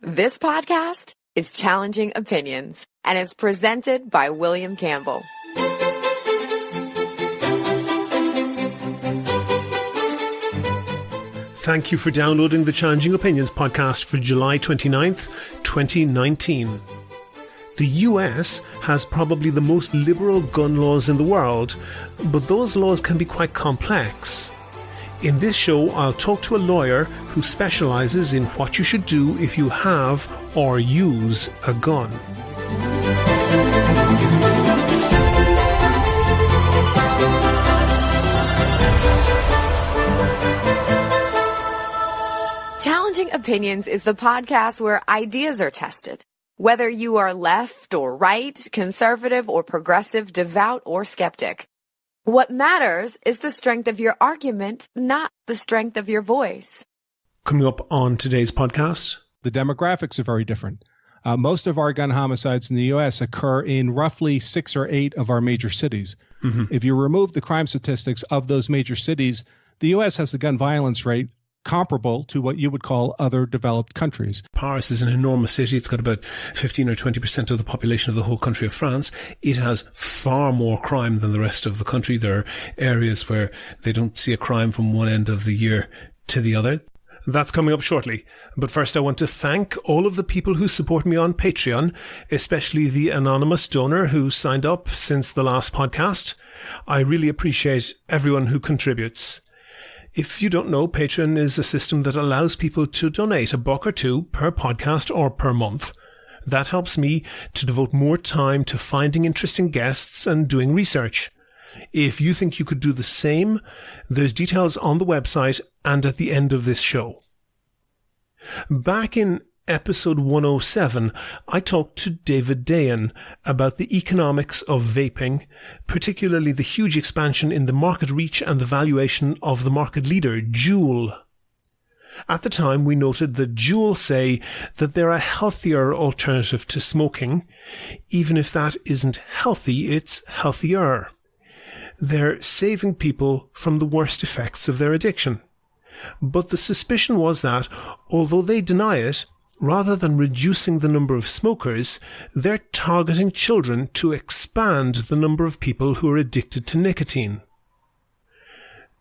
This podcast is Challenging Opinions and is presented by William Campbell. Thank you for downloading the Challenging Opinions podcast for July 29th, 2019. The US has probably the most liberal gun laws in the world, but those laws can be quite complex. In this show, I'll talk to a lawyer who specializes in what you should do if you have or use a gun. Challenging Opinions is the podcast where ideas are tested. Whether you are left or right, conservative or progressive, devout or skeptic. What matters is the strength of your argument, not the strength of your voice. Coming up on today's podcast. The demographics are very different. Most of our gun homicides in the U.S. occur in roughly 6 or 8 of our major cities. Mm-hmm. If you remove the crime statistics of those major cities, the U.S. has a gun violence rate comparable to what you would call other developed countries. Paris is an enormous city. It's got about 15 or 20% of the population of the whole country of France. It has far more crime than the rest of the country. There are areas where they don't see a crime from one end of the year to the other. That's coming up shortly. But first, I want to thank all of the people who support me on Patreon, especially the anonymous donor who signed up since the last podcast. I really appreciate everyone who contributes. If you don't know, Patreon is a system that allows people to donate $1 or $2 per podcast or per month. That helps me to devote more time to finding interesting guests and doing research. If you think you could do the same, there's details on the website and at the end of this show. Back in episode 107, I talked to David Dayan about the economics of vaping, particularly the huge expansion in the market reach and the valuation of the market leader, Juul. At the time, we noted that Juul say that they're a healthier alternative to smoking. Even if that isn't healthy, it's healthier. They're saving people from the worst effects of their addiction. But the suspicion was that, although they deny it, rather than reducing the number of smokers, they're targeting children to expand the number of people who are addicted to nicotine.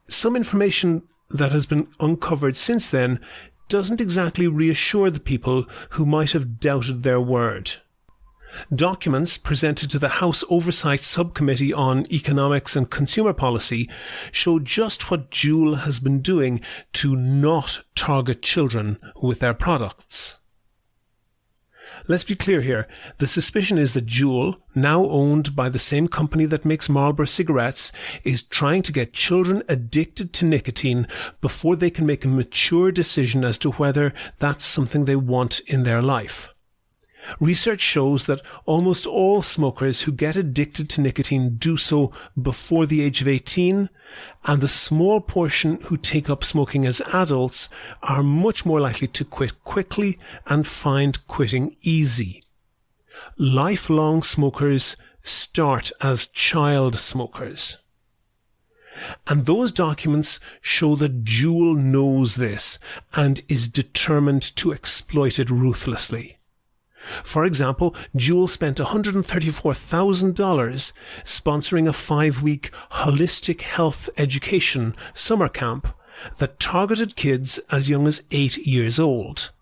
Some information that has been uncovered since then doesn't exactly reassure the people who might have doubted their word. Documents presented to the House Oversight Subcommittee on Economics and Consumer Policy show just what Juul has been doing to not target children with their products. Let's be clear here. The suspicion is that Juul, now owned by the same company that makes Marlboro cigarettes, is trying to get children addicted to nicotine before they can make a mature decision as to whether that's something they want in their life. Research shows that almost all smokers who get addicted to nicotine do so before the age of 18, and the small portion who take up smoking as adults are much more likely to quit quickly and find quitting easy. Lifelong smokers start as child smokers. And those documents show that Juul knows this and is determined to exploit it ruthlessly. For example, Juul spent $134,000 sponsoring a 5-week holistic health education summer camp that targeted kids as young as 8 years old.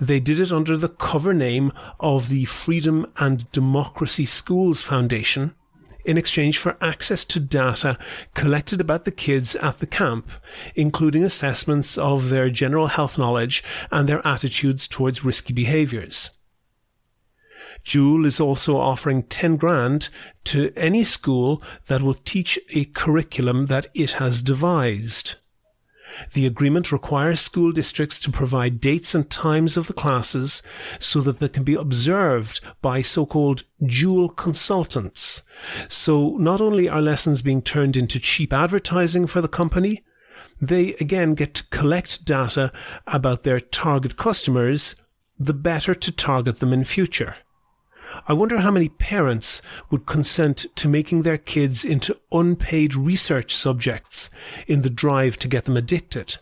They did it under the cover name of the Freedom and Democracy Schools Foundation in exchange for access to data collected about the kids at the camp, including assessments of their general health knowledge and their attitudes towards risky behaviors. Juul is also offering $10,000 to any school that will teach a curriculum that it has devised. The agreement requires school districts to provide dates and times of the classes so that they can be observed by so-called Juul consultants. So not only are lessons being turned into cheap advertising for the company, they again get to collect data about their target customers, the better to target them in future. I wonder how many parents would consent to making their kids into unpaid research subjects in the drive to get them addicted.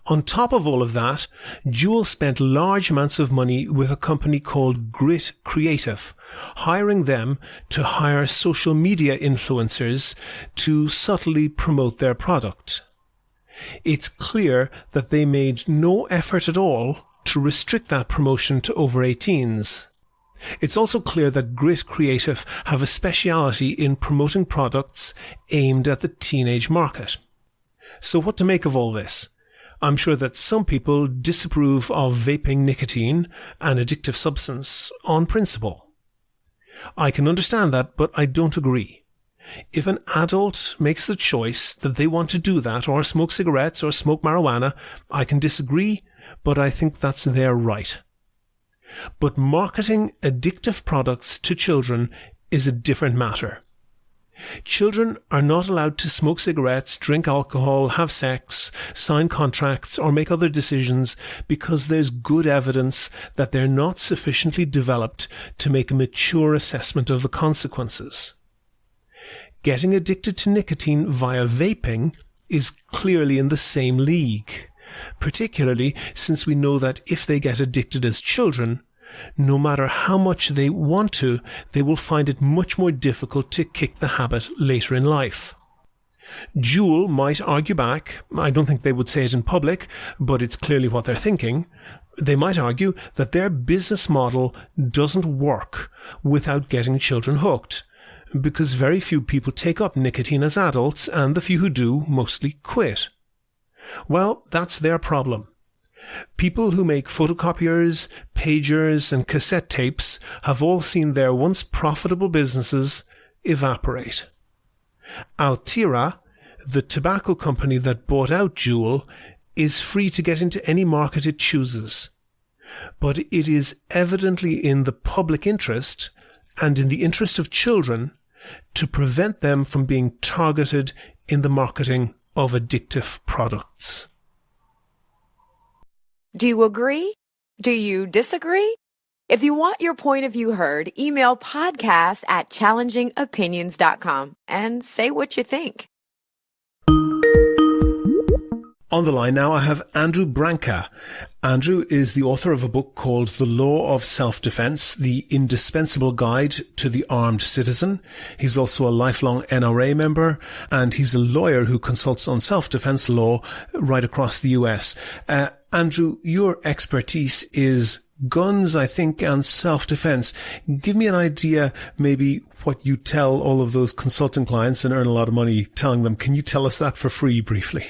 On top of all of that, Juul spent large amounts of money with a company called Grit Creative, hiring them to hire social media influencers to subtly promote their product. It's clear that they made no effort at all to restrict that promotion to over 18s. It's also clear that Grit Creative have a speciality in promoting products aimed at the teenage market. So what to make of all this? I'm sure that some people disapprove of vaping nicotine, an addictive substance, on principle. I can understand that, but I don't agree. If an adult makes the choice that they want to do that, or smoke cigarettes or smoke marijuana, I can disagree, but I think that's their right. But marketing addictive products to children is a different matter. Children are not allowed to smoke cigarettes, drink alcohol, have sex, sign contracts, or make other decisions because there's good evidence that they're not sufficiently developed to make a mature assessment of the consequences. Getting addicted to nicotine via vaping is clearly in the same league, particularly since we know that if they get addicted as children, no matter how much they want to, they will find it much more difficult to kick the habit later in life. Juul might argue back. I don't think they would say it in public, but it's clearly what they're thinking. They might argue that their business model doesn't work without getting children hooked, because very few people take up nicotine as adults, and the few who do mostly quit. Well, that's their problem. People who make photocopiers, pagers, and cassette tapes have all seen their once profitable businesses evaporate. Altira, the tobacco company that bought out Juul, is free to get into any market it chooses. But it is evidently in the public interest, and in the interest of children, to prevent them from being targeted in the marketing of addictive products. Do you agree? Do you disagree? If you want your point of view heard, email podcast@challengingopinions.com and say what you think. On the line now, I have Andrew Branca. Andrew is the author of a book called The Law of Self-Defense, The Indispensable Guide to the Armed Citizen. He's also a lifelong NRA member, and he's a lawyer who consults on self-defense law right across the US. Andrew, your expertise is guns, I think, and self-defense. Give me an idea, maybe, what you tell all of those consulting clients and earn a lot of money telling them. Can you tell us that for free briefly?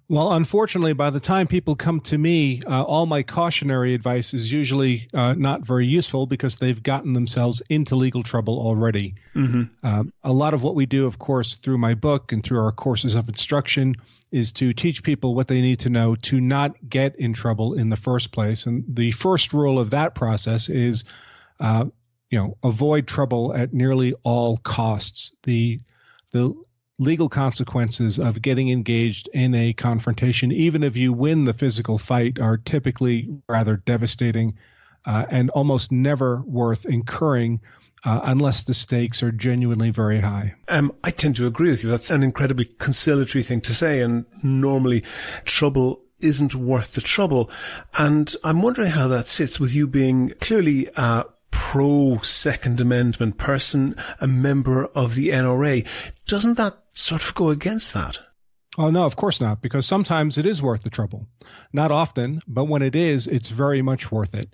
Well, unfortunately, by the time people come to me, all my cautionary advice is usually not very useful because they've gotten themselves into legal trouble already. Mm-hmm. A lot of what we do, of course, through my book and through our courses of instruction is to teach people what they need to know to not get in trouble in the first place. And the first rule of that process is, avoid trouble at nearly all costs. The legal consequences of getting engaged in a confrontation, even if you win the physical fight, are typically rather devastating and almost never worth incurring unless the stakes are genuinely very high. I tend to agree with you. That's an incredibly conciliatory thing to say, and normally trouble isn't worth the trouble. And I'm wondering how that sits with you being clearly pro-Second Amendment person, a member of the NRA. Doesn't that sort of go against that? Oh, no, of course not, because sometimes it is worth the trouble. Not often, but when it is, it's very much worth it.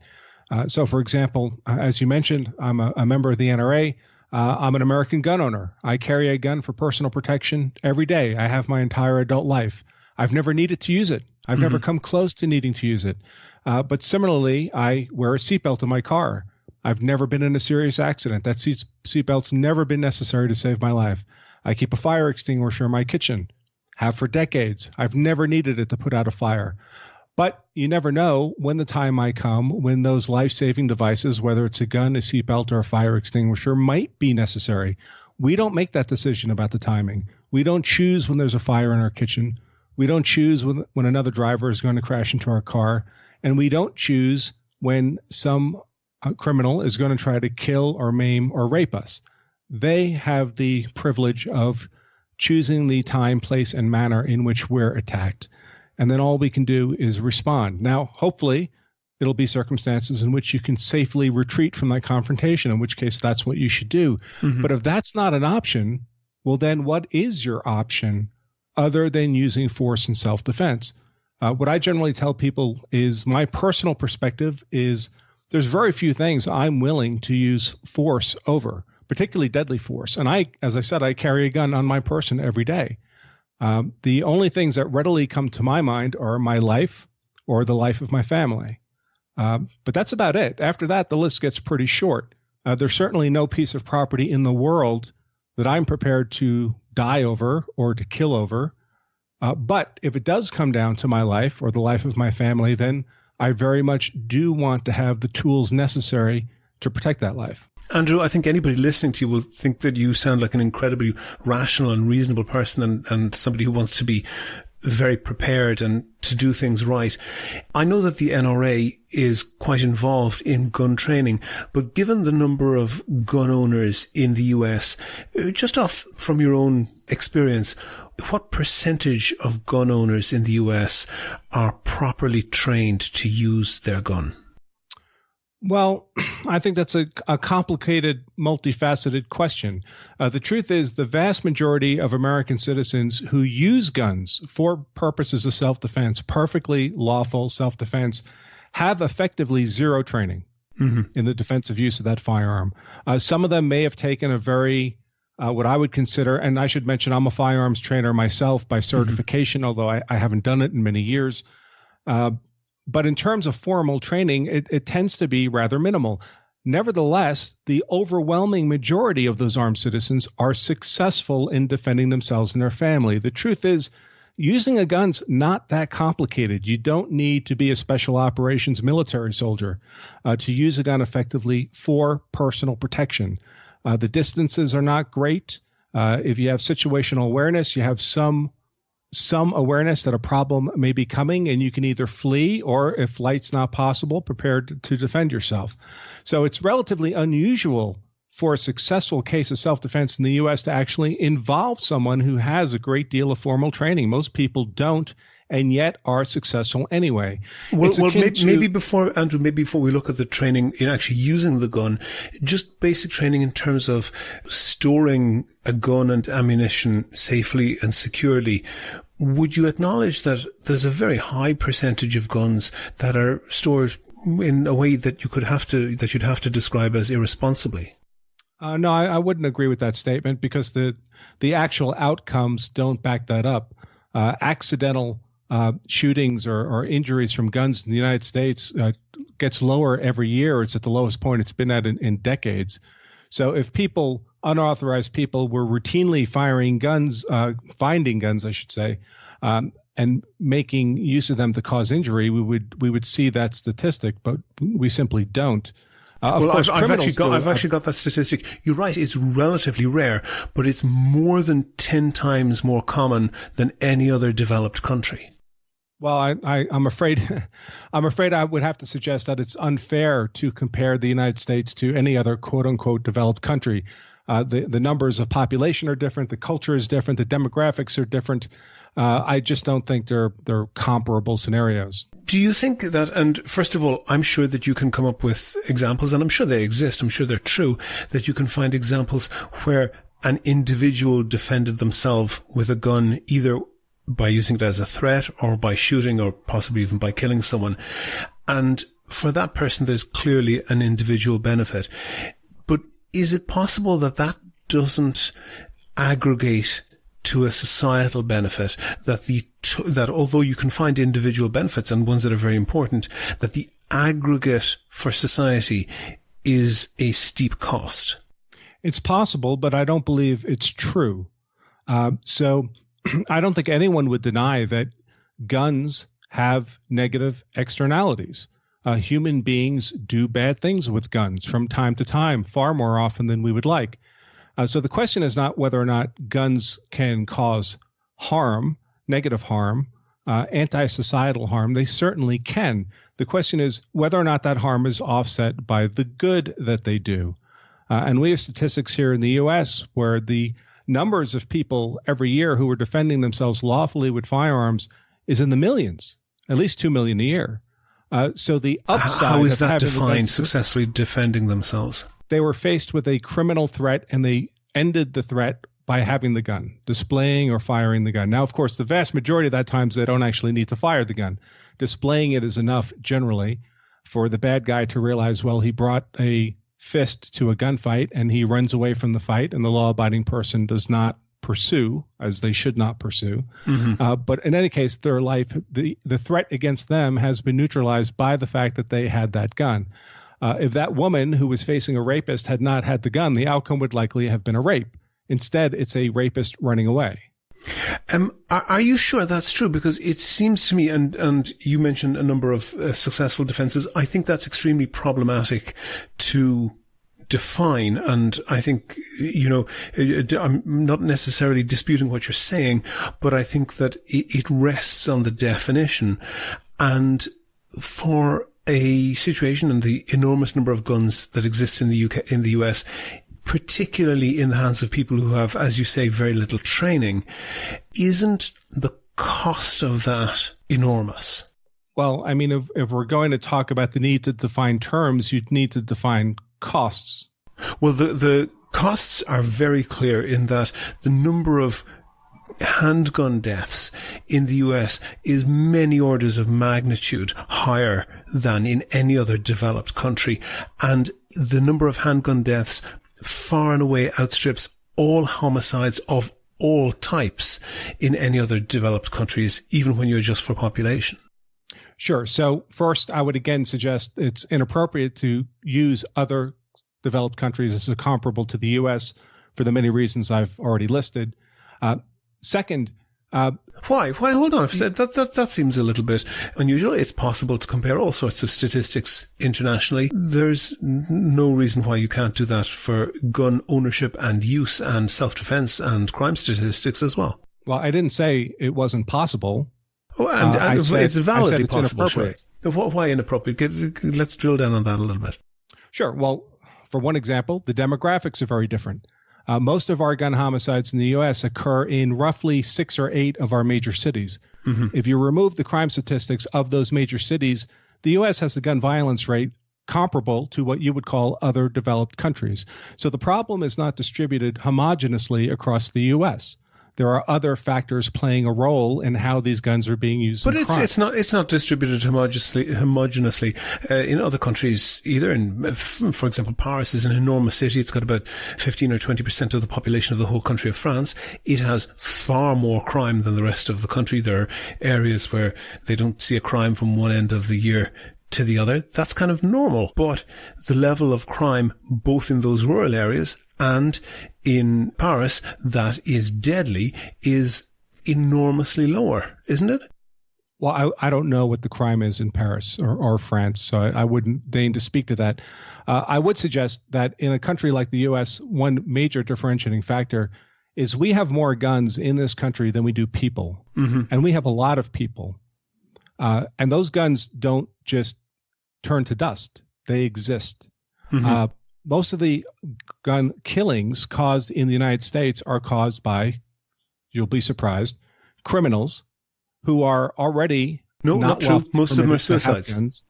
So, for example, as you mentioned, I'm a member of the NRA. I'm an American gun owner. I carry a gun for personal protection every day. I have my entire adult life. I've never needed to use it. I've never come close to needing to use it. But similarly, I wear a seatbelt in my car. I've never been in a serious accident. That seatbelt's never been necessary to save my life. I keep a fire extinguisher in my kitchen. Have for decades. I've never needed it to put out a fire. But you never know when the time might come when those life-saving devices, whether it's a gun, a seatbelt, or a fire extinguisher, might be necessary. We don't make that decision about the timing. We don't choose when there's a fire in our kitchen. We don't choose when another driver is going to crash into our car. And we don't choose when some criminal is going to try to kill or maim or rape us. They have the privilege of choosing the time, place, and manner in which we're attacked. and then all we can do is respond. Now, hopefully, it'll be circumstances in which you can safely retreat from that confrontation, in which case that's what you should do. Mm-hmm. But if that's not an option, well, then what is your option other than using force and self-defense? What I generally tell people is my personal perspective is there's very few things I'm willing to use force over, particularly deadly force. And as I said, I carry a gun on my person every day. The only things that readily come to my mind are my life or the life of my family. But that's about it. After that, the list gets pretty short. There's certainly no piece of property in the world that I'm prepared to die over or to kill over. But if it does come down to my life or the life of my family, then I very much do want to have the tools necessary to protect that life. Andrew, I think anybody listening to you will think that you sound like an incredibly rational and reasonable person and somebody who wants to be very prepared and to do things right. I know that the NRA is quite involved in gun training, but given the number of gun owners in the US, just off from your own experience, what percentage of gun owners in the US are properly trained to use their gun? Well, I think that's a complicated, multifaceted question. The truth is the vast majority of American citizens who use guns for purposes of self-defense, perfectly lawful self-defense, have effectively zero training in the defensive use of that firearm. Some of them may have taken a very, what I would consider, and I should mention I'm a firearms trainer myself by certification, although I haven't done it in many years. But in terms of formal training, it tends to be rather minimal. Nevertheless, the overwhelming majority of those armed citizens are successful in defending themselves and their family. The truth is, using a gun's not that complicated. You don't need to be a special operations military soldier to use a gun effectively for personal protection. The distances are not great. If you have situational awareness, you have some awareness that a problem may be coming, and you can either flee or, if flight's not possible, prepare to defend yourself. So it's relatively unusual for a successful case of self-defense in the U.S. to actually involve someone who has a great deal of formal training. Most people don't, and yet are successful anyway. Well, maybe before we look at the training in actually using the gun, just basic training in terms of storing a gun and ammunition safely and securely. Would you acknowledge that there's a very high percentage of guns that are stored in a way that you'd have to describe as irresponsibly? No, I wouldn't agree with that statement because the actual outcomes don't back that up. Accidental shootings or injuries from guns in the United States gets lower every year. It's at the lowest point it's been at in decades. So if unauthorized people were routinely finding guns, I should say, and making use of them to cause injury, we would see that statistic, but we simply don't. I've actually got that statistic. You're right. It's relatively rare, but it's more than 10 times more common than any other developed country. Well, I'm afraid I would have to suggest that it's unfair to compare the United States to any other quote unquote developed country. The numbers of population are different. The culture is different. The demographics are different. I just don't think they're comparable scenarios. Do you think that, and first of all, I'm sure that you can come up with examples, and I'm sure they exist, I'm sure they're true, that you can find examples where an individual defended themselves with a gun, either by using it as a threat or by shooting or possibly even by killing someone. And for that person, there's clearly an individual benefit. But is it possible that that doesn't aggregate to a societal benefit, that although you can find individual benefits and ones that are very important, that the aggregate for society is a steep cost? It's possible, but I don't believe it's true. So I don't think anyone would deny that guns have negative externalities. Human beings do bad things with guns from time to time, far more often than we would like. So the question is not whether or not guns can cause harm, negative harm, anti-societal harm. They certainly can. The question is whether or not that harm is offset by the good that they do. And we have statistics here in the U.S. where the numbers of people every year who are defending themselves lawfully with firearms is in the millions, at least 2 million a year. So the upside how is that having defined, successfully defending themselves? They were faced with a criminal threat, and they ended the threat by having the gun, displaying or firing the gun. Now, of course, the vast majority of that times they don't actually need to fire the gun. Displaying it is enough generally for the bad guy to realize, well, he brought a fist to a gunfight and he runs away from the fight, and the law-abiding person does not pursue, as they should not pursue. But in any case, their life, the threat against them has been neutralized by the fact that they had that gun. If that woman who was facing a rapist had not had the gun, the outcome would likely have been a rape. Instead, it's a rapist running away. Are you sure that's true? Because it seems to me, and you mentioned a number of successful defenses, I think that's extremely problematic to define. And I think, I'm not necessarily disputing what you're saying, but I think that it rests on the definition. And for a situation and the enormous number of guns that exist in the US, particularly in the hands of people who have, as you say, very little training, isn't the cost of that enormous? Well, I mean, if we're going to talk about the need to define terms, you'd need to define costs. Well, the costs are very clear in that the number of handgun deaths in the US is many orders of magnitude higher than in any other developed country. And the number of handgun deaths far and away outstrips all homicides of all types in any other developed countries, even when you adjust for population. Sure. So first, I would again suggest it's inappropriate to use other developed countries as a comparable to the U.S. for the many reasons I've already listed. Second, why? Hold on. That seems a little bit unusual. It's possible to compare all sorts of statistics internationally. There's no reason why you can't do that for gun ownership and use and self-defense and crime statistics as well. Well, I didn't say it wasn't possible. Oh, and it's validly possible. Inappropriate. Sure. Why inappropriate? Let's drill down on that a little bit. Sure. Well, for one example, the demographics are very different. Most of our gun homicides in the U.S. occur in roughly 6 or 8 of our major cities. If you remove the crime statistics of those major cities, the U.S. has a gun violence rate comparable to what you would call other developed countries. So the problem is not distributed homogenously across the U.S. There are other factors playing a role in how these guns are being used. But it's not distributed homogeneously in other countries either. For example, Paris is an enormous city. It's got about 15 or 20% of the population of the whole country of France. It has far more crime than the rest of the country. There are areas where they don't see a crime from one end of the year to the other. That's kind of normal. But the level of crime, both in those rural areas and in Paris, that is deadly, is enormously lower, isn't it? Well, I don't know what the crime is in Paris or France, so I wouldn't deign to speak to that. I would suggest that in a country like the U.S., one major differentiating factor is we have more guns in this country than we do people. And we have a lot of people. And those guns don't just turn to dust. They exist. Most of the gun killings caused in the United States are caused by, you'll be surprised, criminals who are already not true. Most of them are suicides.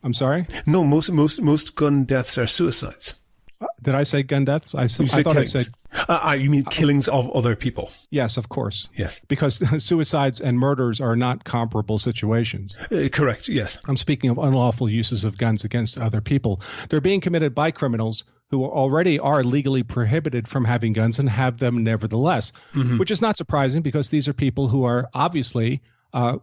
I'm sorry? No, most gun deaths are suicides. Did I say gun deaths? I thought killings. I said... you mean killings of other people? Yes, of course. Yes. Because suicides and murders are not comparable situations. Correct, yes. I'm speaking of unlawful uses of guns against other people. They're being committed by criminals who already are legally prohibited from having guns and have them nevertheless, which is not surprising because these are people who are obviously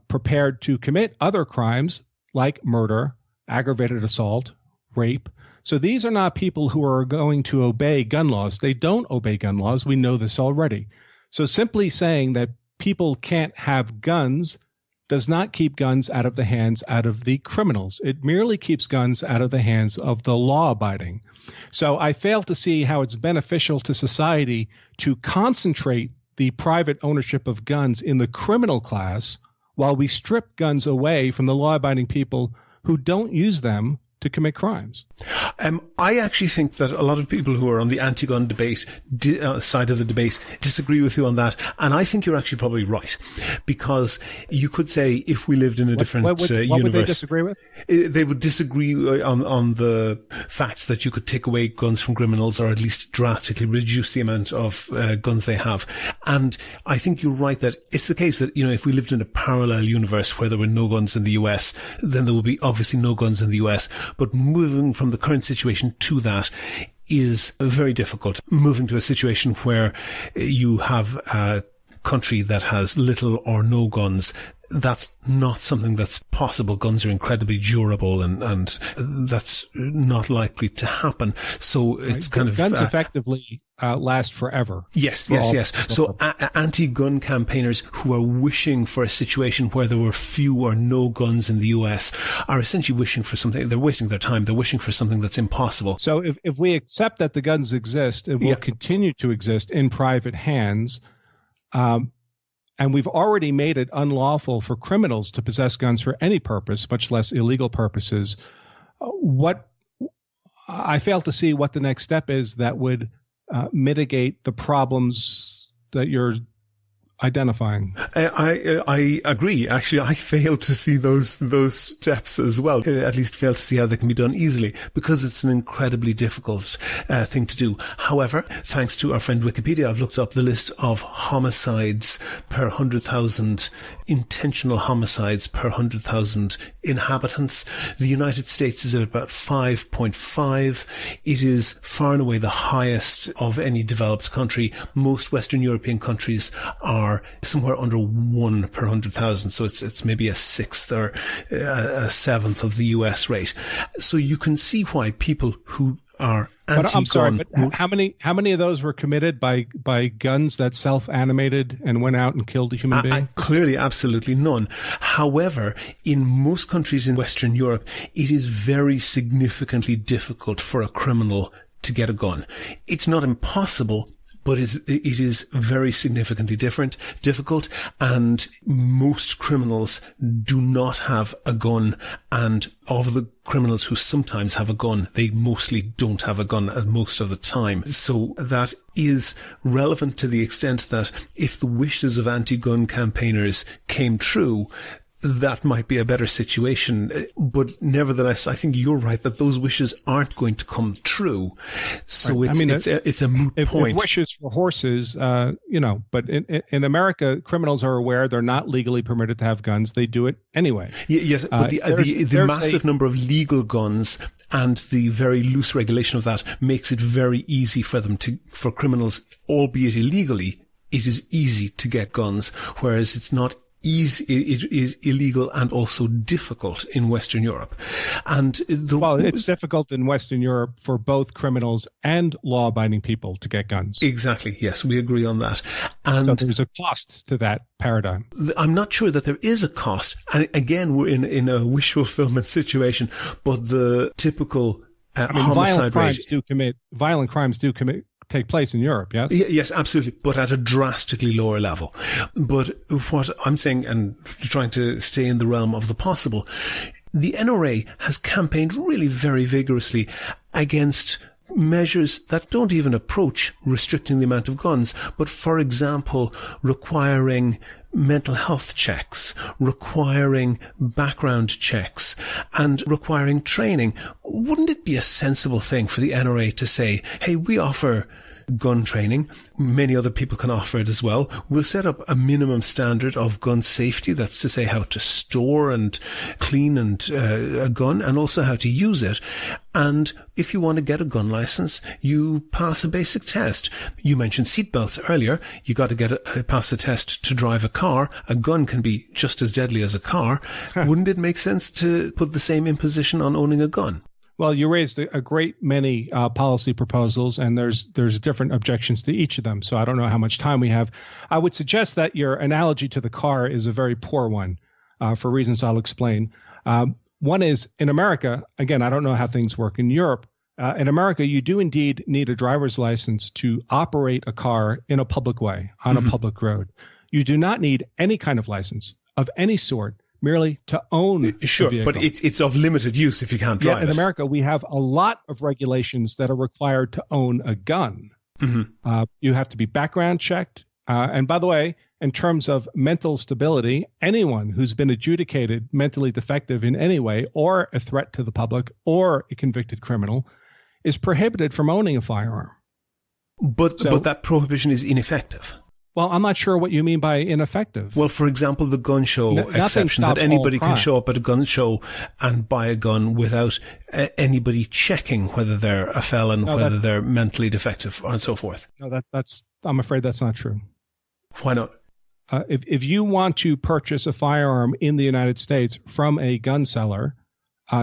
prepared to commit other crimes like murder, aggravated assault, rape. So these are not people who are going to obey gun laws. They don't obey gun laws. We know this already. So simply saying that people can't have guns does not keep guns out of the hands of the criminals. It merely keeps guns out of the hands of the law-abiding. So I fail to see how it's beneficial to society to concentrate the private ownership of guns in the criminal class while we strip guns away from the law-abiding people who don't use them to commit crimes. I actually think that a lot of people who are on the anti-gun debate side of the debate disagree with you on that, and I think you're actually probably right, because you could say if we lived in a different universe, what would they disagree with? They would disagree on the fact that you could take away guns from criminals, or at least drastically reduce the amount of guns they have. And I think you're right that it's the case that, if we lived in a parallel universe where there were no guns in the US, then there would be obviously no guns in the US. But moving from the current situation to that is very difficult. Moving to a situation where you have a country that has little or no guns, that's not something that's possible. Guns are incredibly durable, and that's not likely to happen. So it's kind of guns effectively last forever. Yes. So anti-gun campaigners who are wishing for a situation where there were few or no guns in the US are essentially wishing for something. They're wasting their time. They're wishing for something that's impossible. So if we accept that the guns exist and will continue to exist in private hands, and we've already made it unlawful for criminals to possess guns for any purpose, much less illegal purposes, I fail to see what the next step is that would mitigate the problems that you're identifying. I agree. Actually, I fail to see those steps as well. At least fail to see how they can be done easily, because it's an incredibly difficult thing to do. However, thanks to our friend Wikipedia, I've looked up the list of homicides per 100,000, intentional homicides per 100,000 inhabitants. The United States is at about 5.5. It is far and away the highest of any developed country. Most Western European countries are somewhere under 1 per 100,000. So it's maybe a sixth or a seventh of the US rate. So you can see why people who are anti-gun. But I'm sorry, but how many of those were committed by guns that self-animated and went out and killed a human being? Clearly, absolutely none. However, in most countries in Western Europe, it is very significantly difficult for a criminal to get a gun. It's not impossible, but it is very significantly difficult, and most criminals do not have a gun, and of the criminals who sometimes have a gun, they mostly don't have a gun most of the time. So that is relevant to the extent that if the wishes of anti-gun campaigners came true, that might be a better situation. But nevertheless, I think you're right that those wishes aren't going to come true. So right. It's a moot point. If wishes for horses, but in America, criminals are aware they're not legally permitted to have guns. They do it anyway. Yes, but the massive number of legal guns and the very loose regulation of that makes it very easy for criminals, albeit illegally, it is easy to get guns, whereas it's not easy. It is illegal and also difficult in Western Europe. It's difficult in Western Europe for both criminals and law-abiding people to get guns. Exactly. Yes, we agree on that. And so there's a cost to that paradigm. I'm not sure that there is a cost. And again, we're in a wish fulfillment situation, but the typical homicide rate. Violent crimes do take place in Europe, yes? Yes, absolutely, but at a drastically lower level. But what I'm saying, and trying to stay in the realm of the possible, the NRA has campaigned really very vigorously against measures that don't even approach restricting the amount of guns, but for example, requiring mental health checks, requiring background checks, and requiring training. Wouldn't it be a sensible thing for the NRA to say, hey, we offer gun training. Many other people can offer it as well. We'll set up a minimum standard of gun safety. That's to say how to store and clean a gun, and also how to use it. And if you want to get a gun license, you pass a basic test. You mentioned seatbelts earlier. You got to pass a test to drive a car. A gun can be just as deadly as a car. Wouldn't it make sense to put the same imposition on owning a gun? Well, you raised a great many policy proposals, and there's different objections to each of them. So I don't know how much time we have. I would suggest that your analogy to the car is a very poor one for reasons I'll explain. One is, in America, again, I don't know how things work in Europe. In America, you do indeed need a driver's license to operate a car in a public way, on a public road. You do not need any kind of license of any sort merely to own Sure, the vehicle. but it's of limited use if you can't drive in it. America, we have a lot of regulations that are required to own a gun. Mm-hmm. You have to be background checked. And by the way, in terms of mental stability, anyone who's been adjudicated mentally defective in any way, or a threat to the public, or a convicted criminal, is prohibited from owning a firearm. But that prohibition is ineffective. Well, I'm not sure what you mean by ineffective. Well, for example, the gun show exception, that anybody can show up at a gun show and buy a gun without anybody checking whether they're a felon, whether they're mentally defective, and so forth. No, I'm afraid that's not true. Why not? If you want to purchase a firearm in the United States from a gun seller,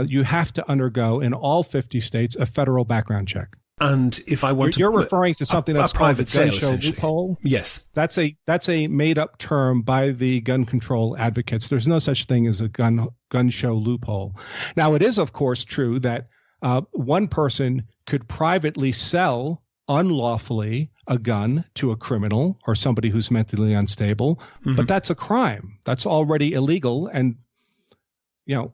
you have to undergo in all 50 states a federal background check. And if I want you're referring to something that's called the gun show loophole? Yes. That's a made-up term by the gun control advocates. There's no such thing as a gun show loophole. Now, it is, of course, true that one person could privately sell unlawfully a gun to a criminal or somebody who's mentally unstable, but that's a crime. That's already illegal, and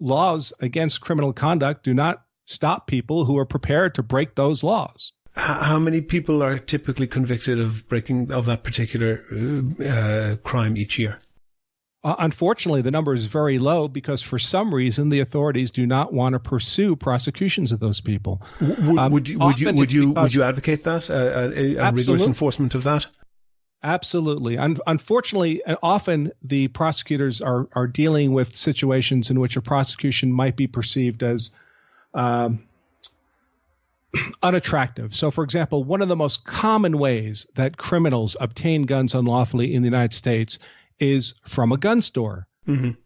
laws against criminal conduct do not stop people who are prepared to break those laws. How many people are typically convicted of that particular crime each year? Unfortunately, the number is very low because for some reason the authorities do not want to pursue prosecutions of those people. Would you advocate that a rigorous enforcement of that? Absolutely. Unfortunately, often the prosecutors are dealing with situations in which a prosecution might be perceived as unattractive. So, for example, one of the most common ways that criminals obtain guns unlawfully in the United States is from a gun store,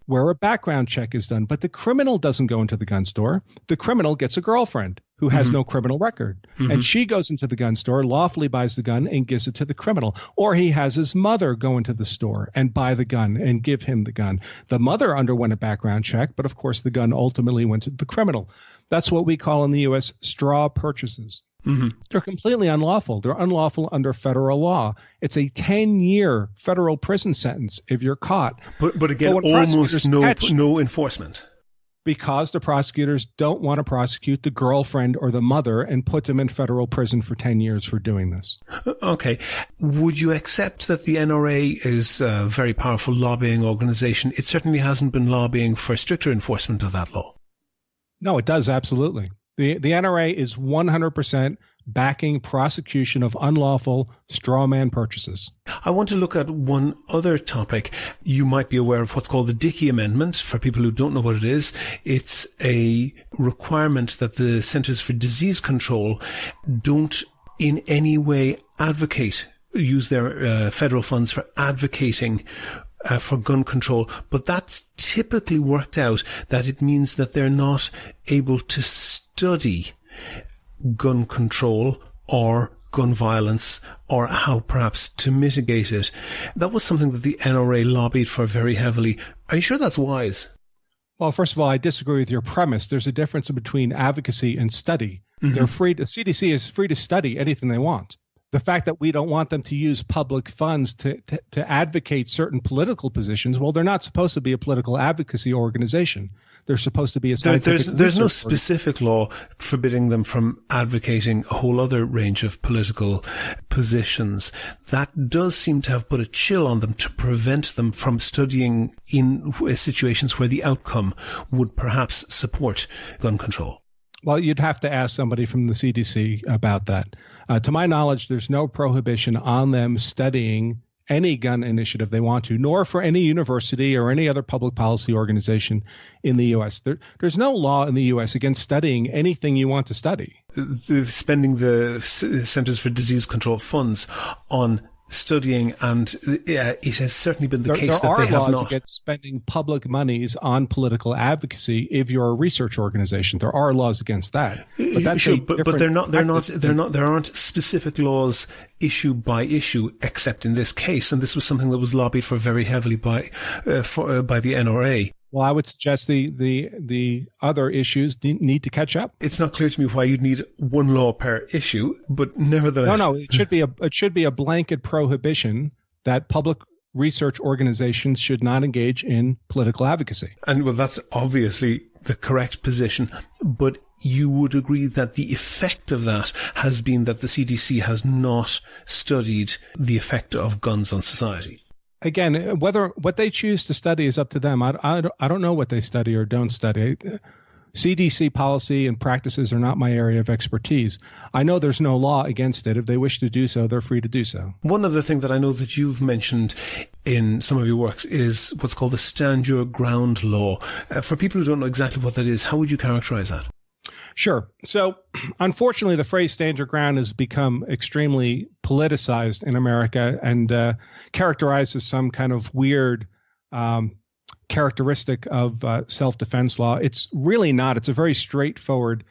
where a background check is done. But the criminal doesn't go into the gun store. The criminal gets a girlfriend who has no criminal record. And she goes into the gun store, lawfully buys the gun, and gives it to the criminal. Or he has his mother go into the store and buy the gun and give him the gun. The mother underwent a background check, but of course the gun ultimately went to the criminal. That's what we call in the U.S. straw purchases. They're completely unlawful. They're unlawful under federal law. It's a 10-year federal prison sentence if you're caught. But again, almost no enforcement. Because the prosecutors don't want to prosecute the girlfriend or the mother and put them in federal prison for 10 years for doing this. Okay. Would you accept that the NRA is a very powerful lobbying organization? It certainly hasn't been lobbying for stricter enforcement of that law. No, it does, absolutely. The NRA is 100% backing prosecution of unlawful straw man purchases. I want to look at one other topic. You might be aware of what's called the Dickey Amendment. For people who don't know what it is, it's a requirement that the Centers for Disease Control don't in any way use their federal funds for advocating for gun control, but that's typically worked out that it means that they're not able to study gun control or gun violence or how perhaps to mitigate it. That was something that the NRA lobbied for very heavily. Are you sure that's wise? Well, first of all, I disagree with your premise. There's a difference between advocacy and study. They're free. The CDC is free to study anything they want. The fact that we don't want them to use public funds to advocate certain political positions, well, they're not supposed to be a political advocacy organization. They're supposed to be a scientific There's no specific law forbidding them from advocating a whole other range of political positions. That does seem to have put a chill on them to prevent them from studying in situations where the outcome would perhaps support gun control. Well, you'd have to ask somebody from the CDC about that. To my knowledge, there's no prohibition on them studying any gun initiative they want to, nor for any university or any other public policy organization in the U.S. There's no law in the U.S. against studying anything you want to study. Spending the Centers for Disease Control funds on studying, and it has certainly been the case that they have not. There are laws against spending public monies on political advocacy if you're a research organization. There are laws against that. But that's but they're not. There aren't specific laws issue by issue, except in this case, and this was something that was lobbied for very heavily by the NRA. Well, I would suggest the other issues need to catch up. It's not clear to me why you'd need one law per issue, but nevertheless. No, it should be a blanket prohibition that public research organizations should not engage in political advocacy. And well, that's obviously the correct position, but you would agree that the effect of that has been that the CDC has not studied the effect of guns on society. Again, whether what they choose to study is up to them. I don't know what they study or don't study. CDC policy and practices are not my area of expertise. I know there's no law against it. If they wish to do so, they're free to do so. One other thing that I know that you've mentioned in some of your works is what's called the Stand Your Ground law. For people who don't know exactly what that is, how would you characterize that? Sure. So, unfortunately, the phrase stand your ground has become extremely politicized in America and characterized as some kind of weird characteristic of self-defense law. It's really not. It's a very straightforward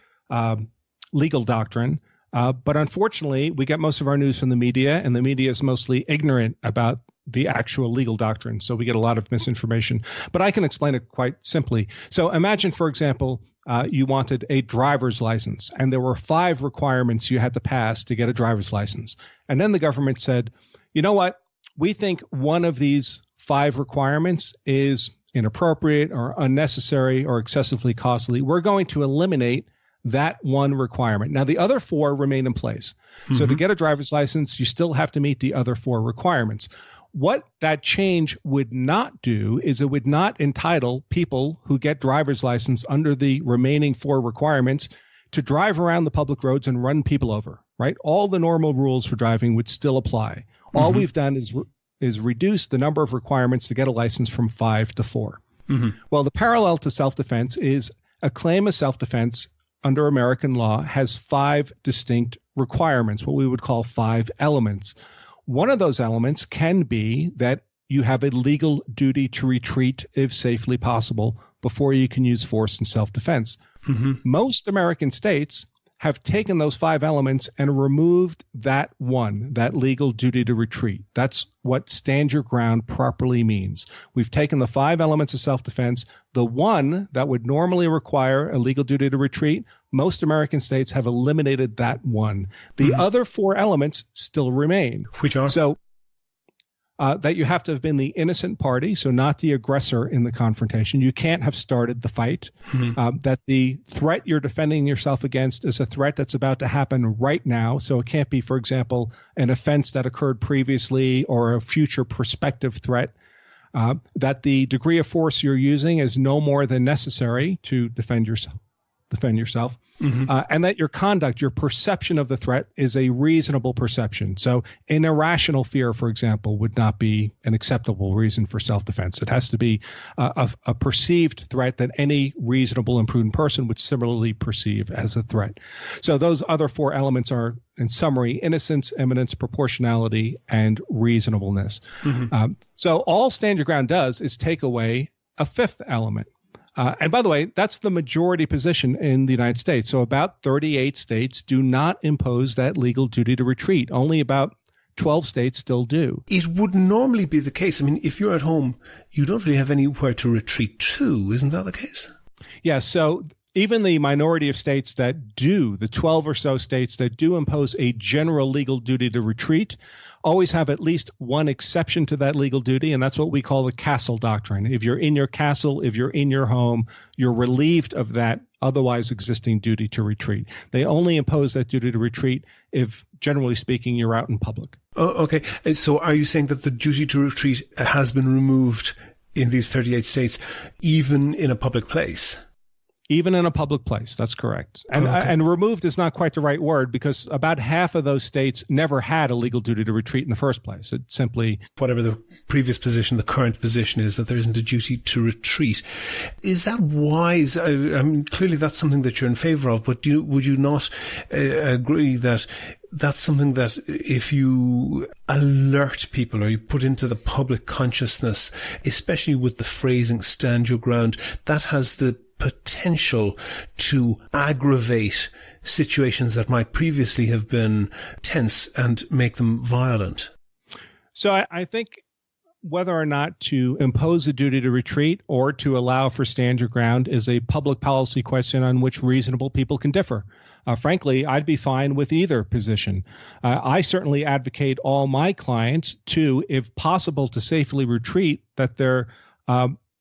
legal doctrine. But unfortunately, we get most of our news from the media, and the media is mostly ignorant about the actual legal doctrine. So we get a lot of misinformation. But I can explain it quite simply. So imagine, for example, you wanted a driver's license, and there were 5 requirements you had to pass to get a driver's license. And then the government said, you know what? We think one of these 5 requirements is inappropriate or unnecessary or excessively costly. We're going to eliminate that one requirement. Now, the other 4 remain in place. Mm-hmm. So to get a driver's license, you still have to meet the other 4 requirements. What that change would not do is it would not entitle people who get driver's license under the remaining 4 requirements to drive around the public roads and run people over, right? All the normal rules for driving would still apply. Mm-hmm. All we've done is reduce the number of requirements to get a license from 5 to 4. Mm-hmm. Well, the parallel to self-defense is a claim of self-defense under American law has 5 distinct requirements, what we would call 5 elements. One of those elements can be that you have a legal duty to retreat if safely possible before you can use force in self-defense. Mm-hmm. Most American states have taken those 5 elements and removed that one, that legal duty to retreat. That's what stand your ground properly means. We've taken the 5 elements of self-defense. The one that would normally require a legal duty to retreat, most American states have eliminated that one. The other 4 elements still remain. Which are? So that you have to have been the innocent party, so not the aggressor in the confrontation. You can't have started the fight. Mm-hmm. That the threat you're defending yourself against is a threat that's about to happen right now. So it can't be, for example, an offense that occurred previously or a future prospective threat. That the degree of force you're using is no more than necessary to defend yourself. Mm-hmm. And that your conduct, your perception of the threat is a reasonable perception. So an irrational fear, for example, would not be an acceptable reason for self-defense. It has to be a perceived threat that any reasonable and prudent person would similarly perceive as a threat. So those other 4 elements are, in summary, innocence, eminence, proportionality, and reasonableness. Mm-hmm. So all stand your ground does is take away a 5th element. And by the way, that's the majority position in the United States. So about 38 states do not impose that legal duty to retreat. Only about 12 states still do. It would normally be the case. I mean, if you're at home, you don't really have anywhere to retreat to. Isn't that the case? Yeah. So even the minority of states that do, the 12 or so states that do impose a general legal duty to retreat, always have at least one exception to that legal duty, and that's what we call the castle doctrine. If you're in your castle, if you're in your home, you're relieved of that otherwise existing duty to retreat. They only impose that duty to retreat if, generally speaking, you're out in public. Oh, okay. So are you saying that the duty to retreat has been removed in these 38 states, even in a public place? Even in a public place, that's correct. And and removed is not quite the right word, because about half of those states never had a legal duty to retreat in the first place. It simply... Whatever the previous position, the current position is that there isn't a duty to retreat. Is that wise? I mean, clearly that's something that you're in favor of, but would you not agree that that's something that if you alert people or you put into the public consciousness, especially with the phrasing stand your ground, that has the potential to aggravate situations that might previously have been tense and make them violent? So I think whether or not to impose a duty to retreat or to allow for stand your ground is a public policy question on which reasonable people can differ. Frankly, I'd be fine with either position. I certainly advocate all my clients to, if possible, to safely retreat, that they're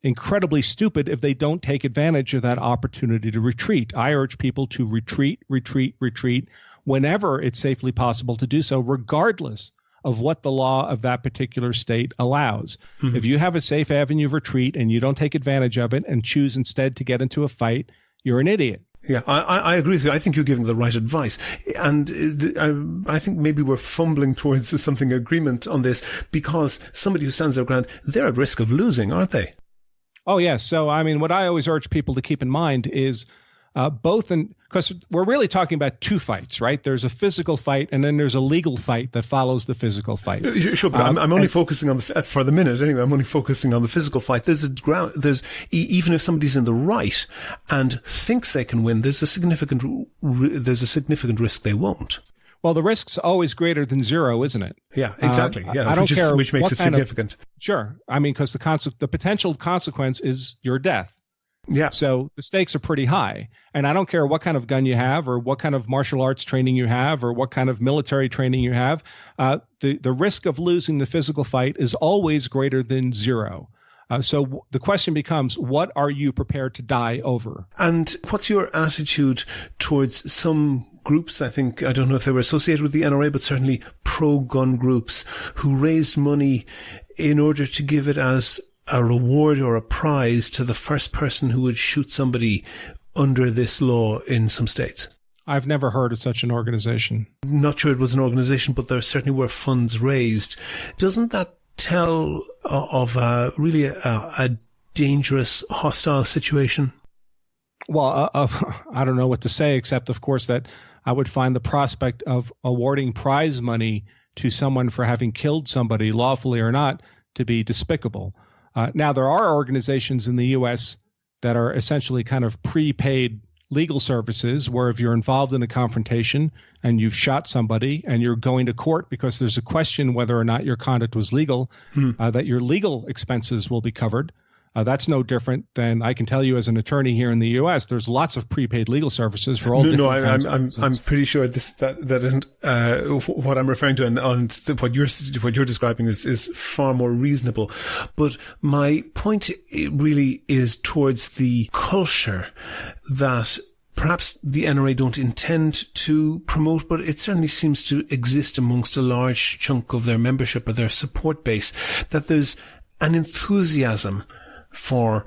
incredibly stupid if they don't take advantage of that opportunity to retreat. I urge people to retreat whenever it's safely possible to do so, regardless of what the law of that particular state allows. If you have a safe avenue of retreat and you don't take advantage of it and choose instead to get into a fight, you're an idiot. Yeah, I agree with you. I think you're giving the right advice. And I think maybe we're fumbling towards something agreement on this, because somebody who stands their ground, they're at risk of losing, aren't they? Oh, yes. So, I mean, what I always urge people to keep in mind is because we're really talking about two fights, right? There's a physical fight, and then there's a legal fight that follows the physical fight. Sure, but I'm only focusing on for the minute anyway. I'm only focusing on the physical fight. There's even if somebody's in the right and thinks they can win, there's a significant risk they won't. Well, the risk's always greater than zero, isn't it? Yeah, exactly. Yeah, I don't care which makes it significant. Sure. I mean, because the potential consequence is your death. Yeah. So the stakes are pretty high. And I don't care what kind of gun you have or what kind of martial arts training you have or what kind of military training you have. The risk of losing the physical fight is always greater than zero. So the question becomes, what are you prepared to die over? And what's your attitude towards some groups? I don't know if they were associated with the NRA, but certainly pro-gun groups who raised money in order to give it as a reward or a prize to the first person who would shoot somebody under this law in some states. I've never heard of such an organization. Not sure it was an organization, but there certainly were funds raised. Doesn't that tell of really a dangerous, hostile situation? Well, I don't know what to say, except, of course, that I would find the prospect of awarding prize money to someone for having killed somebody, lawfully or not, to be despicable. Now, there are organizations in the U.S. that are essentially kind of prepaid legal services where if you're involved in a confrontation and you've shot somebody and you're going to court because there's a question whether or not your conduct was legal, that your legal expenses will be covered. That's no different than, I can tell you as an attorney here in the U.S., there's lots of prepaid legal services for all different kinds of services. I'm pretty sure that isn't what I'm referring to, and what you're describing is far more reasonable. But my point really is towards the culture that perhaps the NRA don't intend to promote, but it certainly seems to exist amongst a large chunk of their membership or their support base, that there's an enthusiasm for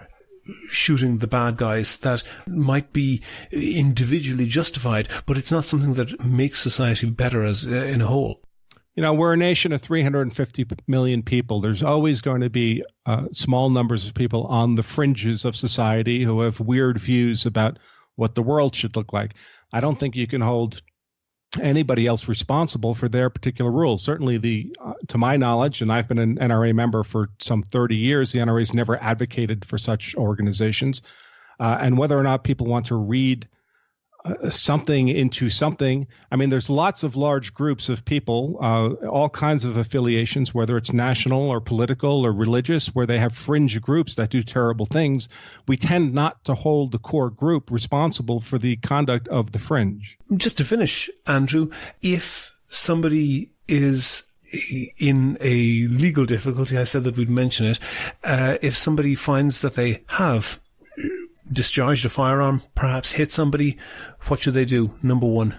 shooting the bad guys that might be individually justified, but it's not something that makes society better as in a whole. You know, we're a nation of 350 million people. There's always going to be small numbers of people on the fringes of society who have weird views about what the world should look like. I don't think you can hold anybody else responsible for their particular rules. Certainly, to my knowledge, and I've been an NRA member for some 30 years, the NRA's never advocated for such organizations. And whether or not people want to read something into something, I mean, there's lots of large groups of people, all kinds of affiliations, whether it's national or political or religious, where they have fringe groups that do terrible things. We tend not to hold the core group responsible for the conduct of the fringe. Just to finish, Andrew, if somebody is in a legal difficulty, I said that we'd mention it, if somebody finds that they have discharged a firearm, perhaps hit somebody, what should they do? Number one.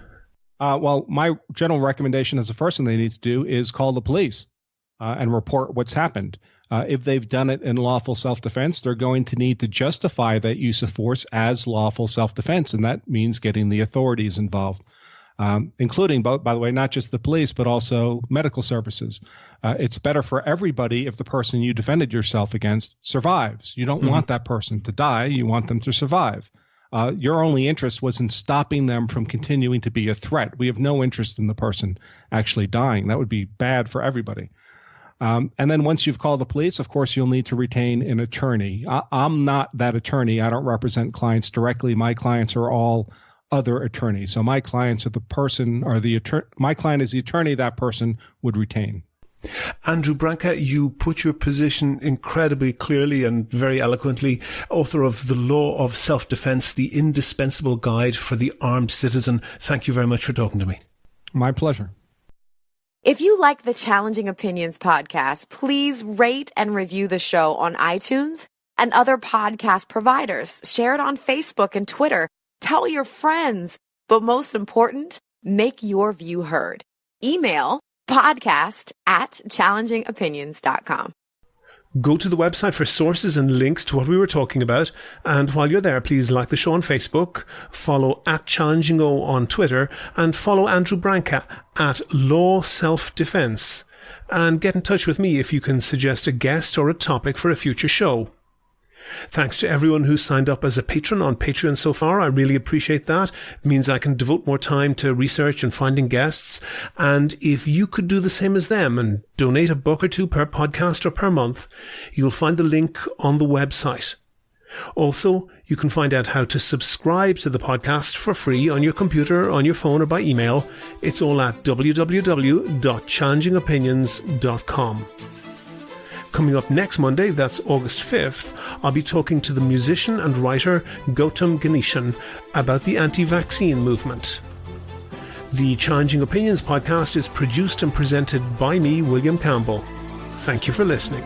Well, my general recommendation as the first thing they need to do is call the police and report what's happened. If they've done it in lawful self-defense, they're going to need to justify that use of force as lawful self-defense, and that means getting the authorities involved, including, both, by the way, not just the police, but also medical services. It's better for everybody if the person you defended yourself against survives. You don't want that person to die. You want them to survive. Your only interest was in stopping them from continuing to be a threat. We have no interest in the person actually dying. That would be bad for everybody. And then once you've called the police, of course, you'll need to retain an attorney. I'm not that attorney. I don't represent clients directly. My clients are all other attorneys. So my clients are the person, or my client is the attorney that person would retain. Andrew Branca, you put your position incredibly clearly and very eloquently. Author of The Law of Self-Defense, the indispensable guide for the armed citizen. Thank you very much for talking to me. My pleasure. If you like the Challenging Opinions podcast, please rate and review the show on iTunes and other podcast providers. Share it on Facebook and Twitter. Tell your friends. But most important, make your view heard. Email podcast@challengingopinions.com. Go to the website for sources and links to what we were talking about. And while you're there, please like the show on Facebook, follow @ChallengingO on Twitter, and follow Andrew Branca @Law Self-Defense. And get in touch with me if you can suggest a guest or a topic for a future show. Thanks to everyone who's signed up as a patron on Patreon so far. I really appreciate that. It means I can devote more time to research and finding guests. And if you could do the same as them and donate $1 or $2 per podcast or per month, you'll find the link on the website. Also, you can find out how to subscribe to the podcast for free on your computer, on your phone, or by email. It's all at www.challengingopinions.com. Coming up next Monday, that's August 5th, I'll be talking to the musician and writer Gautam Ganeshan about the anti-vaccine movement. The Challenging Opinions podcast is produced and presented by me, William Campbell. Thank you for listening.